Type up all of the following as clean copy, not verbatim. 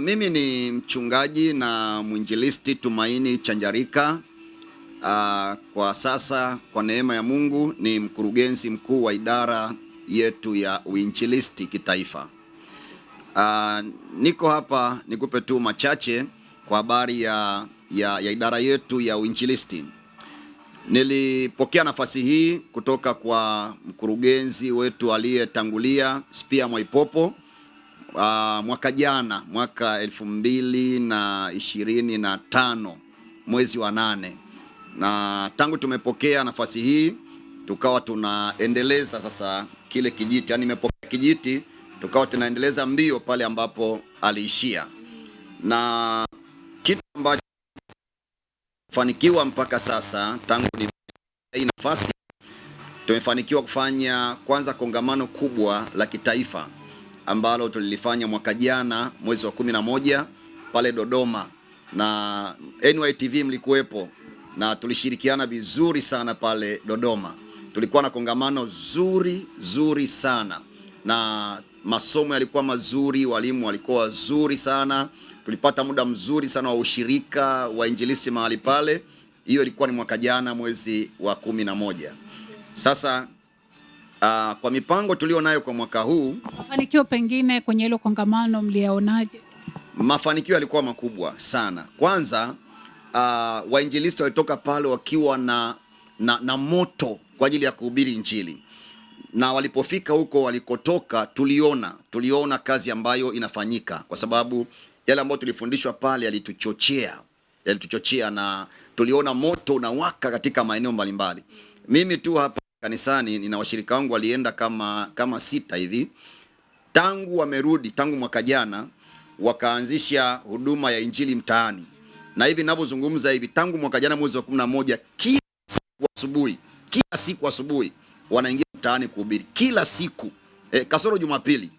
Mimi ni mchungaji na mwinjilisti Tumaini Chanjarika. Kwa sasa kwa neema ya Mungu ni mkurugenzi mkuu wa idara yetu ya uinjilisti kitaifa. Niko hapa nikupe tu machache kwa habari ya idara yetu ya uinjilisti. Nilipokea nafasi hii kutoka kwa mkurugenzi wetu aliyetangulia Spia Mwaipopo mwaka jana, mwaka 2025 mwezi wa 8, na tangu tumepokea nafasi hii tukawa tunaendeleza sasa kile kijiti, yani nimepokea kijiti tukawa tunaendeleza mbio pale ambapo aliishia, na kitu ambacho fanikiwa mpaka sasa tangu ni hii nafasi, tumefanikiwa kufanya kwanza kongamano kubwa la kitaifa ambalo tulilifanya mwaka jana mwezi wa 11 pale Dodoma, na NYTV mlikuwepo na tulishirikiana vizuri sana pale Dodoma. Tulikuwa na kongamano zuri sana, na masomo yalikuwa mazuri, walimu walikuwa wazuri sana, tulipata muda mzuri sana wa ushirika wa injilisti mahali pale. Hiyo ilikuwa ni mwaka jana mwezi wa 11. Sasa kwa mipango tulio nayo kwa mwaka huu, mafanikio pengine kwenye hilo kongamano mliaonaje? Mafanikio yalikuwa makubwa sana. Kwanza wainjilisti walitoka pale wakiwa na moto kwa ajili ya kuhubiri injili, na walipofika huko walikotoka tuliona kazi ambayo inafanyika, kwa sababu yale ambayo tulifundishwa pale yalituchochea na tuliona moto unawaka katika maeneo mbalimbali. Mimi tu hapa kanisani nina washirika wangu walienda kama 6 hivi, tangu wamerudi tangu mwaka jana wakaanzisha huduma ya injili mtaani, na hivi ninavyozungumza hivi tangu mwaka jana mwezi wa 11 kila siku asubuhi wanaingia mtaani kuhubiri kila siku, kasoro Jumapili,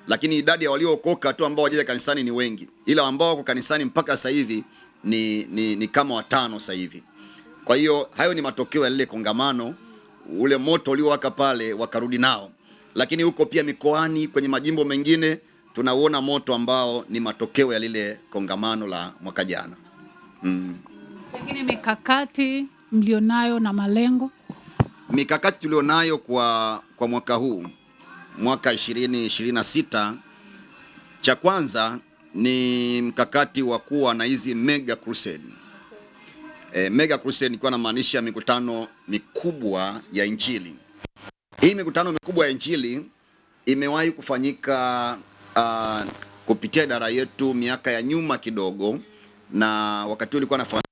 lakini idadi ya waliookoka tu ambao wajaja kanisani ni wengi, ila ambao wako kanisani mpaka sasa hivi ni kama 5 sasa hivi. Kwa hiyo hayo ni matokeo ya lile kongamano, ule moto uliowaka pale wakarudi nao, lakini huko pia mikoani kwenye majimbo mengine tunauona moto ambao ni matokeo ya lile kongamano la mwaka jana. Pengine mikakati mlionayo na malengo? Mikakati tulionayo kwa mwaka huu, mwaka 2026, cha kwanza ni mkakati wa kuwa na hizi mega crusade. Mega crusade ni kwa maanisha mikutano mikubwa ya injili. Hii mikutano mikubwa ya injili imewahi kufanyika kupitia idara yetu miaka ya nyuma kidogo, na wakati ulikuwa nafanya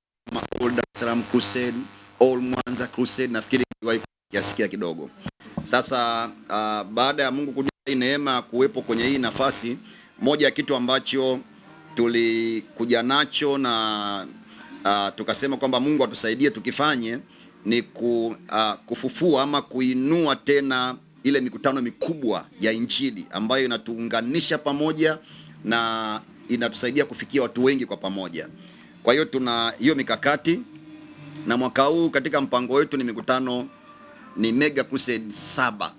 All Dar es Salaam Crusade, All Mwanza Crusade, nafikiri iliwahi kusikia kidogo. Sasa baada ya Mungu kunipa neema kuwepo kwenye hii nafasi, moja ya kitu ambacho tulikuja nacho na tukasema kwamba Mungu atusaidie tukifanye ni kufufua ama kuinua tena ile mikutano mikubwa ya injili ambayo inatuunganisha pamoja na inatusaidia kufikia watu wengi kwa pamoja. Kwa hiyo tuna hiyo mikakati, na mwaka huu katika mpango wetu ni mikutano, ni mega crusade 7.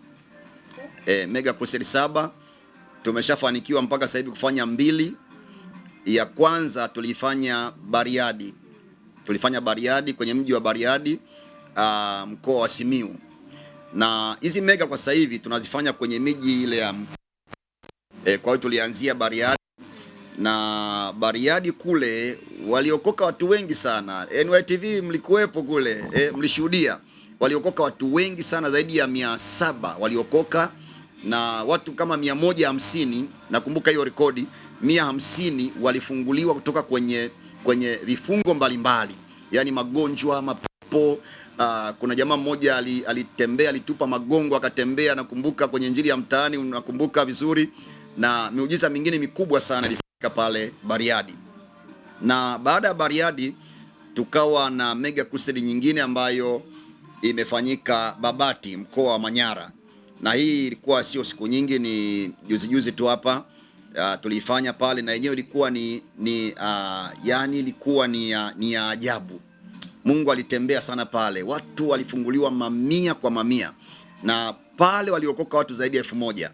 Mega crusade 7 tumeshafanikiwa mpaka sasa hivi kufanya 2. Ya kwanza tulifanya Bariadi, kwenye mji wa Bariadi, mkoa wa Simiyu, na hizi mega kwa sasa hivi tunazifanya kwenye miji ile ya kwa hiyo tulianzia Bariadi, na Bariadi kule waliokoka watu wengi sana. NYTV mlikuwepo kule, mlishuhudia, waliokoka watu wengi sana, zaidi ya 700 waliokoka, na watu kama 150, nakumbuka hiyo rekodi, 150 walifunguliwa kutoka kwenye vifungo mbalimbali, yani magonjwa, mapepo. Kuna jamaa mmoja alitembea, alitupa magongo akatembea, nakumbuka kwenye injili ya mtaani, unakumbuka vizuri, na miujiza mingine mikubwa sana ilifika pale Bariadi. Na baada ya Bariadi tukawa na mega crusade nyingine ambayo imefanyika Babati, mkoa wa Manyara, na hii ilikuwa sio siku nyingi, ni juzi tu hapa tulifanya pale, na yenyewe ilikuwa yani ilikuwa ni ya ajabu. Mungu alitembea sana pale, watu walifunguliwa mamia kwa mamia, na pale waliokoka watu zaidi ya 1000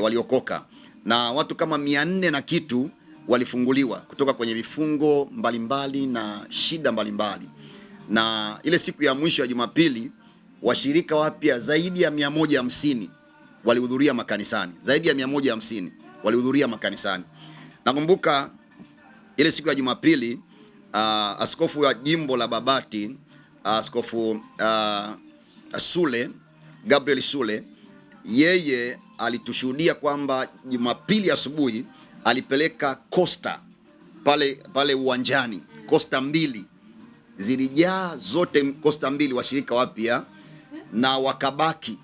waliokoka, na watu kama 400 na kitu walifunguliwa kutoka kwenye vifungo mbalimbali na shida mbalimbali. Na ile siku ya mwisho ya Jumapili, washirika wapya zaidi ya 150 walihudhuria makanisani. Zaidi ya 150 walihudhuria makanisani. Nakumbuka ile siku ya Jumapili, askofu wa jimbo la Babati, askofu Sule, Gabriel Sule, yeye alitushuhudia kwamba Jumapili asubuhi alipeleka kosta pale uwanjani. Kosta 2 zilijaa zote, kosta 2 washirika wapya, na wakabaki,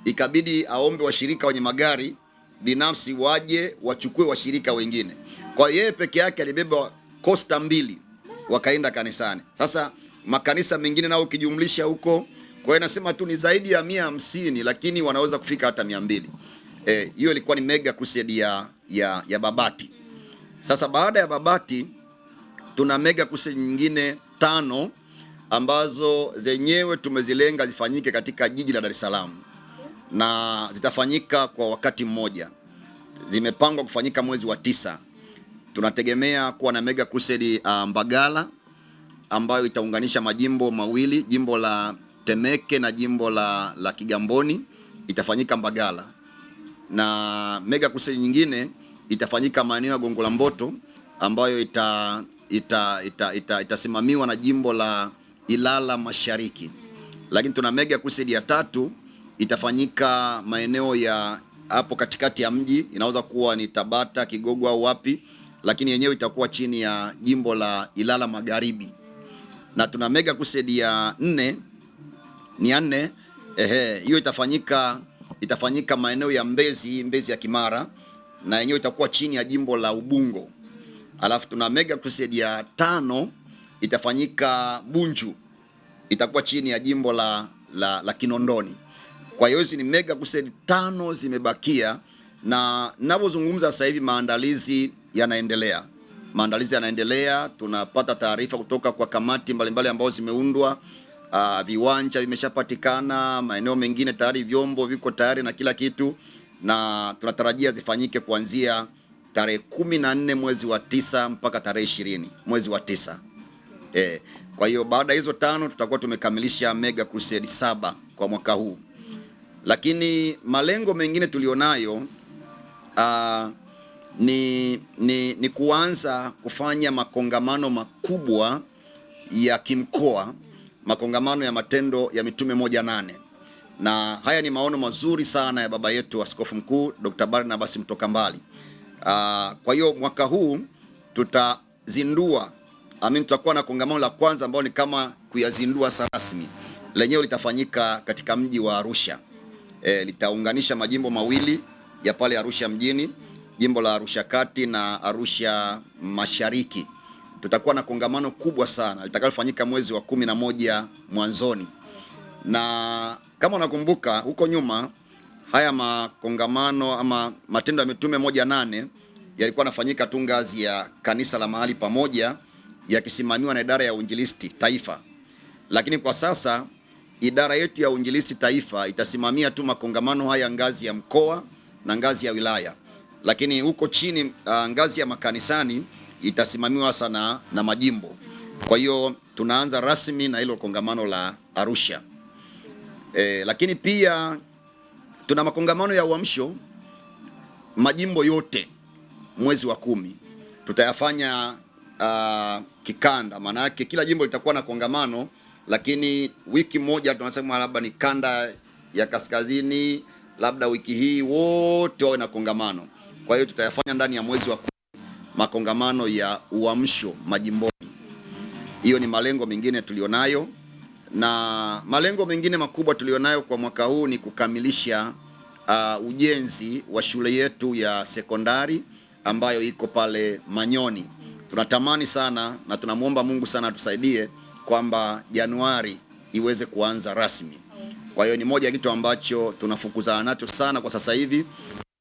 ikabidi aombe washirika wenye magari binafsi waje wachukue washirika wengine. Kwa yeye peke yake alibeba kosta 2 wakaenda kanisani. Sasa makanisa mengine nao ukijumlisha huko, kwa hiyo nasema tu ni zaidi ya 150, lakini wanaweza kufika hata 200. Hiyo ilikuwa ni mega crusade ya Babati. Sasa baada ya Babati tuna mega crusade nyingine 5 ambazo zenyewe tumezilenga zifanyike katika jiji la Dar es Salaam, na zitafanyika kwa wakati mmoja. Zimepangwa kufanyika mwezi wa 9. Tunategemea kuwa na mega crusade Mbagala, ambayo itaunganisha majimbo mawili, jimbo la Temeke na jimbo la Kigamboni, itafanyika Mbagala. Na mega crusade nyingine itafanyika maeneo ya Gongo la Mboto, ambayo itasimamiwa na jimbo la Ilala Mashariki. Lakini tuna mega crusade ya 3 itafanyika maeneo ya hapo katikati ya mji, inaweza kuwa ni Tabata, Kigogo au wapi, lakini yenyewe itakuwa chini ya jimbo la Ilala Magharibi. Na tuna mega crusade ya 4, ni 4, hiyo itafanyika maeneo ya Mbezi ya Kimara, na yenyewe itakuwa chini ya jimbo la Ubungo. Alafu tuna mega crusade ya 5 itafanyika Bunju, itakuwa chini ya jimbo la Kinondoni. Kwa hiyo hizi ni mega crusade 5 zimebakia, na ninapozungumza sasa hivi maandalizi yanaendelea. Tunapata taarifa kutoka kwa kamati mbalimbali ambazo zimeundwa. Viwanja vimeshapatikana, maeneo mengine tayari vyombo viko tayari na kila kitu, na tunatarajia zifanyike kuanzia tarehe 14 mwezi wa 9 mpaka tarehe 20 mwezi wa 9. Kwa hiyo baada ya hizo 5 tutakuwa tumekamilisha mega crusade 7 kwa mwaka huu. Lakini malengo mengine tulionayo ni kuanza kufanya makongamano makubwa ya kimkoa, makongamano ya matendo ya mitume 1:8. Na haya ni maono mazuri sana ya baba yetu Askofu Mkuu Dr. Barnabas Mtokambali. Kwa hiyo mwaka huu tutakuwa na kongamano la kwanza ambao ni kama kuyazindua rasmi. Lenyewe litafanyika katika mji wa Arusha. Litaunganisha majimbo mawili ya pale Arusha mjini, jimbo la Arusha Kati na Arusha Mashariki. Tutakuwa na kongamano kubwa sana litakalofanyika mwezi wa 11 mwanzoni. Na kama unakumbuka huko nyuma, haya makongamano ama matendo ya mitume 1:8 yalikuwa yanafanyika tu ngazi ya kanisa la mahali pamoja, yakisimamiwa na idara ya uinjilisti taifa. Lakini kwa sasa idara yetu ya uinjilisti taifa itasimamia tu makongamano haya ngazi ya mkoa na ngazi ya wilaya, lakini huko chini ngazi ya makanisani itasimamiwa sana na majimbo. Kwa hiyo tunaanza rasmi na hilo kongamano la Arusha. Lakini pia tuna makongamano ya uamsho majimbo yote mwezi wa 10. Tutayafanya kikanda, maana yake kila jimbo litakuwa na kongamano, lakini wiki moja tunasema labda ni kanda ya kaskazini, labda wiki hii wote wawe na kongamano. Kwa hiyo tutayafanya ndani ya mwezi wa 10 makongamano ya uamsho majimboni. Hiyo ni malengo mengine tulionayo, na malengo mengine makubwa tulionayo kwa mwaka huu ni kukamilisha ujenzi wa shule yetu ya sekondari ambayo iko pale Manyoni. Tunatamani sana na tunamwomba Mungu sana atusaidie kwamba Januari iweze kuanza rasmi. Kwa hiyo ni moja ya kitu ambacho tunafukuzana nacho sana kwa sasa hivi,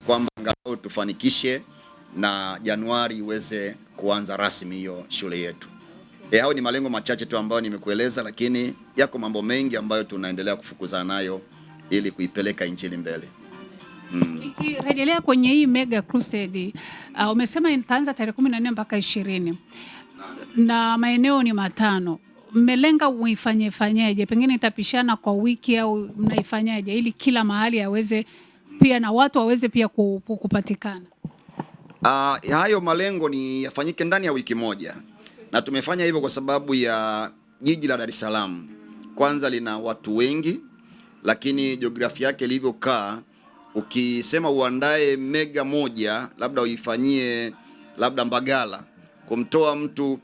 kwamba angalau tufanikishe na Januari iweze kuanza rasmi hiyo shule yetu. Hao ni malengo machache tu ambayo nimekueleza, lakini yako mambo mengi ambayo tunaendelea kufukuzana nayo ili kuipeleka injili mbele. Nikirejelea kwenye hii mega crusade, umesema itaanza tarehe 14 mpaka 20 na maeneo ni matano. Mmelenga fanyeje? Pengine itapishana kwa wiki au mnaifanyaje ili kila mahali yaweze pia na watu waweze pia kupatikana? Hayo malengo ni yafanyike ndani ya wiki moja, na tumefanya hivyo kwa sababu ya jiji la Dar es Salaam. Kwanza lina watu wengi, lakini jiografia yake ilivyokaa, ukisema uandae mega moja labda uifanyie labda Mbagala, kumtoa mtu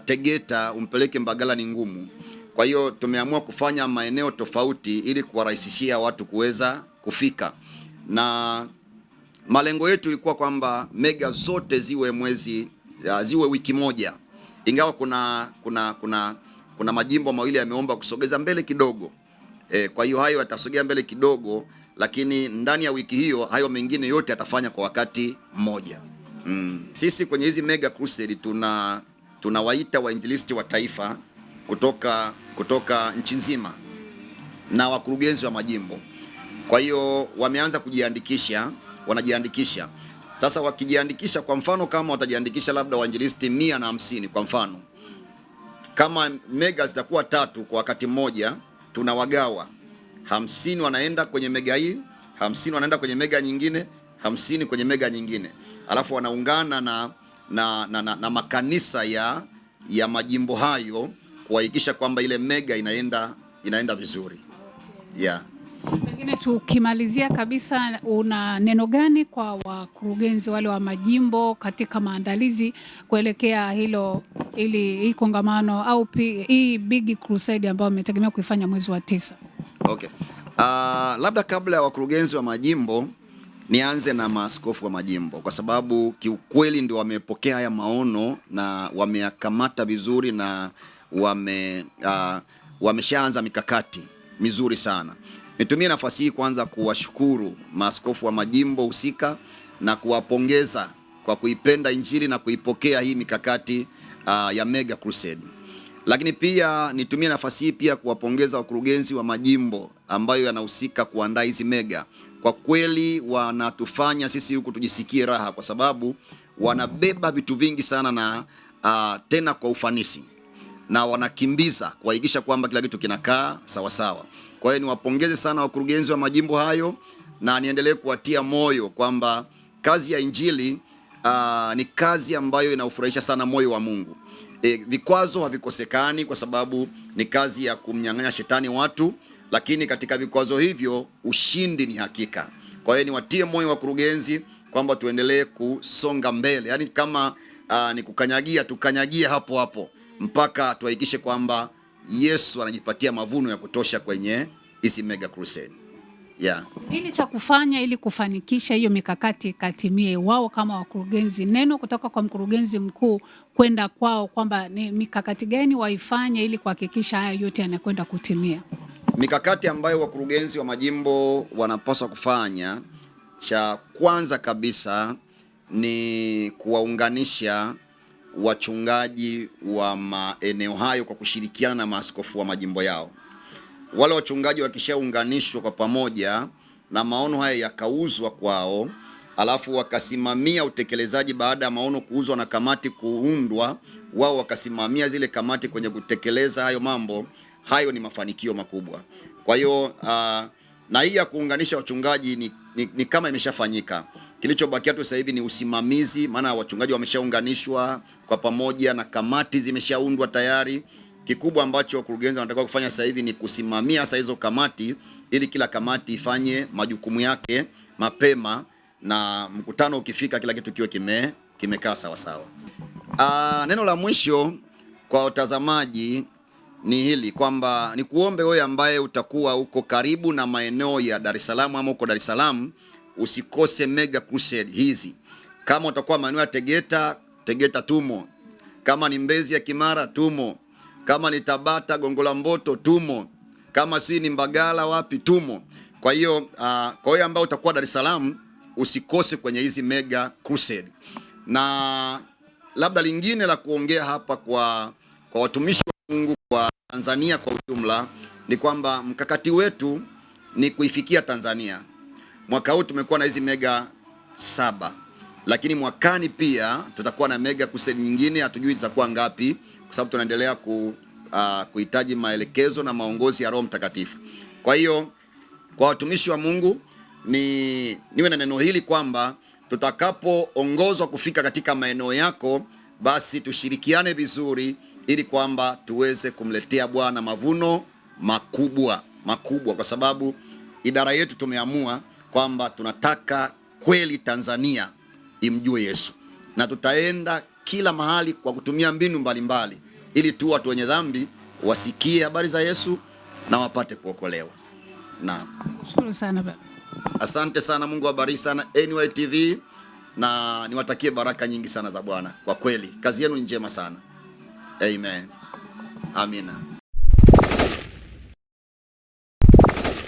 Tegeta umpeleke Mbagala ni ngumu. Kwa hiyo tumeamua kufanya maeneo tofauti ili kuwarahisishia watu kuweza kufika, na malengo yetu ilikuwa kwamba mega zote ziwe wiki moja, ingawa kuna majimbo mawili yameomba kusogeza mbele kidogo. Kwa hiyo hayo yatasogea mbele kidogo, lakini ndani ya wiki hiyo hayo mengine yote yatafanya kwa wakati mmoja. Sisi kwenye hizi mega crusade tunawaita wainjilisti wa taifa kutoka nchi nzima na wakurugenzi wa majimbo. Kwa hiyo wameanza wanajiandikisha. Sasa wakijiandikisha, kwa mfano kama watajiandikisha labda wainjilisti 150 kwa mfano, kama mega zitakuwa 3 kwa wakati mmoja, tunawagawa 50 wanaenda kwenye mega hii, 50 wanaenda kwenye mega nyingine, 50 kwenye mega nyingine, alafu wanaungana na makanisa ya majimbo hayo kuhakikisha kwamba ile mega inaenda vizuri. Yeah. Pengine tukimalizia kabisa, una neno gani kwa wakurugenzi wale wa majimbo katika maandalizi kuelekea hii kongamano au hii big crusade ambayo umetegemea kuifanya mwezi wa 9? Okay. Labda kabla ya wakurugenzi wa majimbo nianze na maaskofu wa majimbo, kwa sababu kiukweli ndio wamepokea haya maono na wameyakamata vizuri na wameshaanza mikakati mizuri sana. Nitumie nafasi hii kwanza kuwashukuru maaskofu wa majimbo husika na kuwapongeza kwa kuipenda Injili na kuipokea hii mikakati ya mega crusade. Lakini pia nitumie nafasi hii pia kuwapongeza wakurugenzi wa majimbo ambayo yanahusika kuandaa hizi mega. Kwa kweli wanatufanya sisi huku tujisikie raha, kwa sababu wanabeba vitu vingi sana na tena kwa ufanisi, na wanakimbiza kuhakikisha kwamba kila kitu kinakaa sawa sawa. Kwa hiyo niwapongeze sana wakurugenzi wa majimbo hayo, na niendelee kuwatia moyo kwamba kazi ya Injili ni kazi ambayo inaufurahisha sana moyo wa Mungu. Vikwazo havikosekani kwa sababu ni kazi ya kumnyang'anya shetani watu, lakini katika vikwazo hivyo ushindi ni hakika. Kwa hiyo niwatie moyo wakurugenzi kwamba tuendelee kusonga mbele. Yaani kama ni kukanyagia, tukanyagie hapo hapo mpaka tuhakikishe kwamba Yesu anajipatia mavuno ya kutosha kwenye hizi mega crusade. Yeah. Nini cha kufanya ili kufanikisha hiyo mikakati katimie? Wao kama wakurugenzi, neno kutoka kwa mkurugenzi mkuu kwenda kwao kwamba ni mikakati gani waifanye ili kuhakikisha haya yote yanakwenda kutimia? Mikakati ambayo wakurugenzi wa majimbo wanapaswa kufanya, cha kwanza kabisa ni kuwaunganisha wachungaji wa maeneo hayo kwa kushirikiana na maaskofu wa majimbo yao. Wale wachungaji wakishaunganishwa kwa pamoja na maono haya yakauzwa kwao, alafu wakasimamia utekelezaji baada ya maono kuuzwa na kamati kuundwa, wao wakasimamia zile kamati kwenye kutekeleza hayo mambo, hayo ni mafanikio makubwa. Kwa hiyo na hii ya kuunganisha wachungaji ni kama imeshafanyika. Kilichobakia tu sasa hivi ni usimamizi, maana wachungaji wameshaunganishwa kwa pamoja na kamati zimeshaundwa tayari. Kikubwa ambacho wakurugenzi wanatakiwa kufanya sasa hivi ni kusimamia sasa hizo kamati, ili kila kamati ifanye majukumu yake mapema, na mkutano ukifika kila kitu kiwe kimekaa sawa sawa. Neno la mwisho kwa watazamaji ni hili, kwamba ni kuombe wewe ambaye utakuwa uko karibu na maeneo ya Dar es Salaam ama uko Dar es Salaam, usikose mega crusade hizi. Kama utakuwa maeneo ya Tegeta tumo. Kama ni Mbezi ya Kimara tumo. Kama ni Tabata Gongo la Mboto tumo. Kama si ni Mbagala wapi tumo. Kwa hiyo ambao utakuwa Dar es Salaam, usikose kwenye hizi mega crusade. Na labda lingine la kuongea hapa kwa watumishi wa Mungu kwa Tanzania kwa ujumla ni kwamba mkakati wetu ni kuifikia Tanzania. mwaka huu tumekuwa na hizi mega 7, lakini mwakani pia tutakuwa na mega crusade nyingine, hatujui zitakuwa ngapi kwa sababu tunaendelea kuhitaji maelekezo na maongozi ya Roho Mtakatifu. Kwa hiyo kwa watumishi wa Mungu niwe na neno hili kwamba tutakapoongozwa kufika katika maeneo yako, basi tushirikiane vizuri ili kwamba tuweze kumletea Bwana mavuno makubwa, kwa sababu idara yetu tumeamua kwamba tunataka kweli Tanzania imjue Yesu, na tutaenda kila mahali kwa kutumia mbinu mbalimbali ili tu watu wenye dhambi wasikie habari za Yesu na wapate kuokolewa. Naam. Shukuru sana baba. Asante sana, Mungu awabariki sana NY TV, na niwatakie baraka nyingi sana za Bwana. Kwa kweli kazi yenu ni njema sana. Amen. Amina.